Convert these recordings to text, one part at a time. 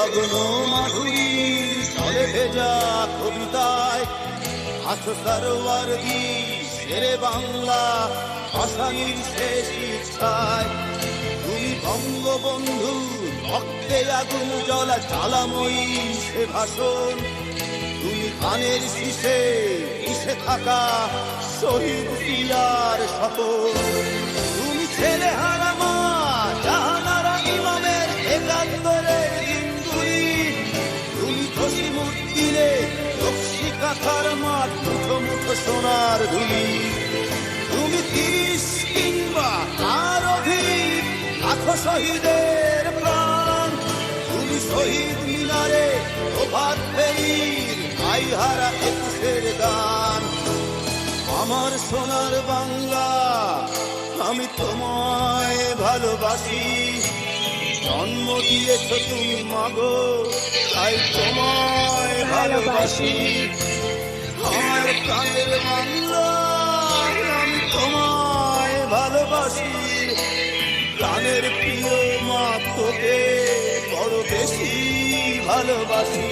নগ্ন মাধুরীর চলে ভেজা কবিতায় আছো সরোয়ারদি শেরে বাংলা ভাষানির শেষ ইচ্ছায়। তুমি বঙ্গবন্ধু রক্তে আগুন জ্বলা জ্বালাময়ী সে ভাষণ। তুমি ধানের শীষে মিশে থাকা শহীদ জিয়ার শপথ। তুমি ছেলে হারা মা জাহানারা ইমামের একাত্তরের দিনগুলি। তুমি জসিমুদ্দিনের রক্ষী কাঁথার মাঠ মুঠো মুঠো সোনার ধুলি। তুমি ৩০ কিংবা তার অধিক লাখো শহীদের প্রাণ। তুমি শহীদ মিনারে প্রভাত ফেরির আইহারা ২১-এর গান। আমার সোনার বাংলা আমি তোমায় ভালোবাসি। জন্ম দিয়েছ তুমি মাগো তাই তোমায় ভালোবাসি। আমার প্রাণের বাংলা আমি তোমায় ভালোবাসি। প্রাণের প্রিয় মা তোকে বড় বেশি ভালোবাসি।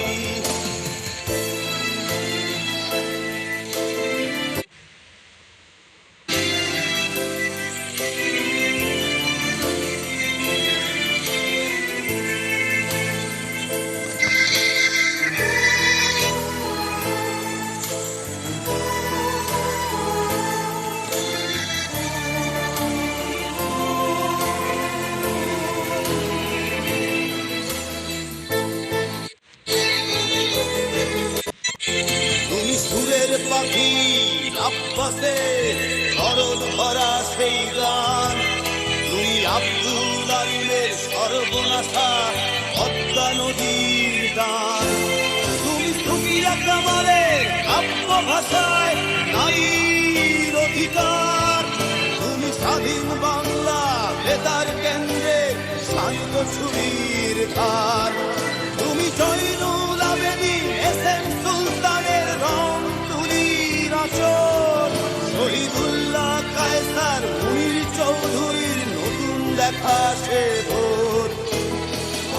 পাখি আব্বাসে শরৎ ভরা সেই গান। তুমি আব্দুল আলিমের সর্বনাশা পদ্মা নদীর গান। তুমি সুফিয়া কামালের কাব্য ভাষায় নারীর অধিকার। তুমি স্বাধীন বাংলা বেতার কেন্দ্রে শান্ত ছুরির ধার। তুমি জয়নুল আবেদীন এস.এম. সুলতানের রং শহীদুল্লাহ কায়সার মুনির চৌধুরীর নতুন লেখা সে ভোর।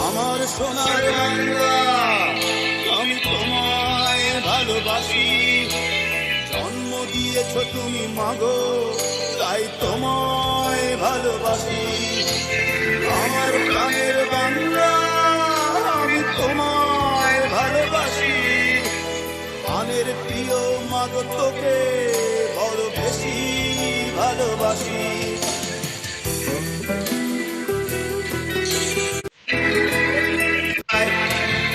আমার সোনার বাংলা আমি তোমায় ভালোবাসি। জন্ম দিয়েছ তুমি মাগো তাই তোমায় ভালোবাসি। আমার প্রাণের বাংলা আমি তোমায় ভালোবাসি। প্রাণের প্রিয় মাগো তোকে বড় বেশি ভালোবাসি।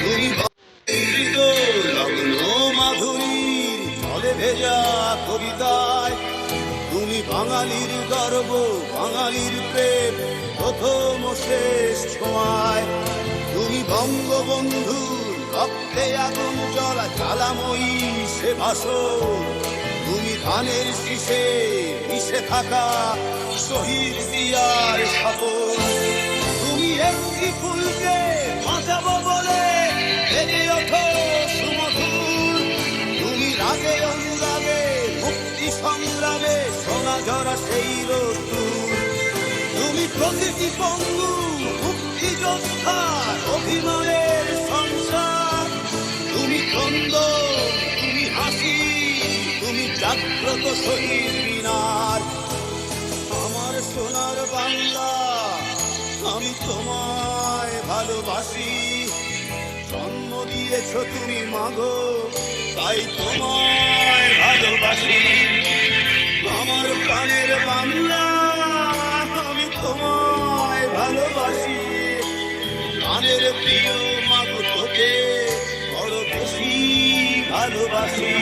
তুমি লগ্ন মাধুরীর জলে ভেজা কবিতায়। তুমি বাঙালির গর্ব বাঙালির প্রেম প্রথম শেষ ছোঁয়ায়। তুমি বঙ্গবন্ধু রক্তে আগুন জ্বলা জ্বালাময়ী সে ভাষণ। তুমি ধানের শীষে মিশে থাকা শহীদ জিয়ার শপথ। তুমি একটি ফুলকে বাঁচাবো বলে বেড়ে ওঠো সুমধুর। তুমি রাগে অনুরাগে মুক্তি সংগ্রামে সোনা ঝরা সেই রোদ্দুর। তুমি প্রতিটি পঙ্গু মুক্তিযোদ্ধার অভিমানের সংসার। তুমি ক্রন্দন তুমি হাসি তুমি জাগ্রত শহীদ মিনার। আমার সোনার বাংলা আমি তোমায় ভালোবাসি। জন্ম দিয়েছ তুমি মাগো তাই তোমায় ভালোবাসি। আমার প্রাণের বাংলা আমি তোমায় ভালোবাসি। প্রাণের প্রিয় মাগো তোকে বড় বেশি ভালোবাসি।